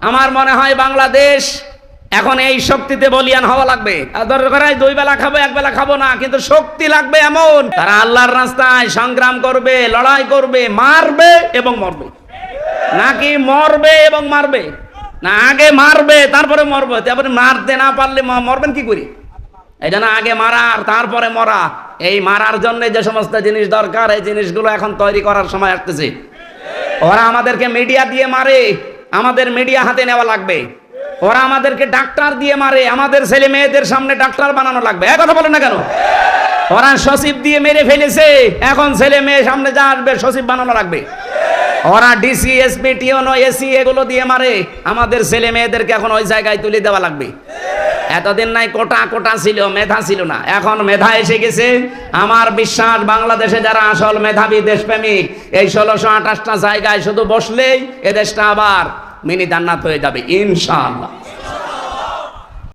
আমার মনে হয় বাংলাদেশ এখন এই শক্তিতে বলিয়ান হওয়া লাগবে। দরকার হয় 2 বেলা খাবো 1 বেলা খাবো না, কিন্তু শক্তি লাগবে এমন তারা আল্লাহর রাস্তায় সংগ্রাম করবে, লড়াই করবে, মারবে এবং মরবে। নাকি মরবে এবং মারবে? না, আগে মারবে তারপরে মরবে। তারপরে মারতে না পারলে মরবেন কি করে? এটা না, আগে মারার তারপরে মরা। এই মারার জন্য যে সমস্ত জিনিস দরকার, এই জিনিসগুলো এখন তৈরি করার সময় আসতেছে। ওরা আমাদেরকে মিডিয়া দিয়ে মারে, আমাদের মিডিয়া হাতে নেওয়া লাগবে। ওরা আমাদেরকে ডাক্তার দিয়ে মারে, আমাদের ছেলে মেয়েদের সামনে ডাক্তার বানানো লাগবে। এক কথা বলেন না কেন? ওরা সচিব দিয়ে মেরে ফেলেছে, এখন ছেলে মেয়ে সামনে যা আসবে সচিব বানানো লাগবে। ওরা ডিসি এসপি টিওনো এসি এগুলো দিয়ে মারে, আমাদের ছেলে মেয়েদেরকে এখন ওই জায়গায় তুলে দেওয়া লাগবে। এতদিন নাই কোটা কোটা ছিল, মেধা ছিল না, এখন মেধা এসে গেছে। আমার বিশ্বাস বাংলাদেশে যারা আসল মেধাবী দেশপ্রেমিক, এই 1628টা জায়গায় শুধু বসলেই এ দেশটা আবার মিনি জান্নাত হয়ে যাবে ইনশাআল্লাহ।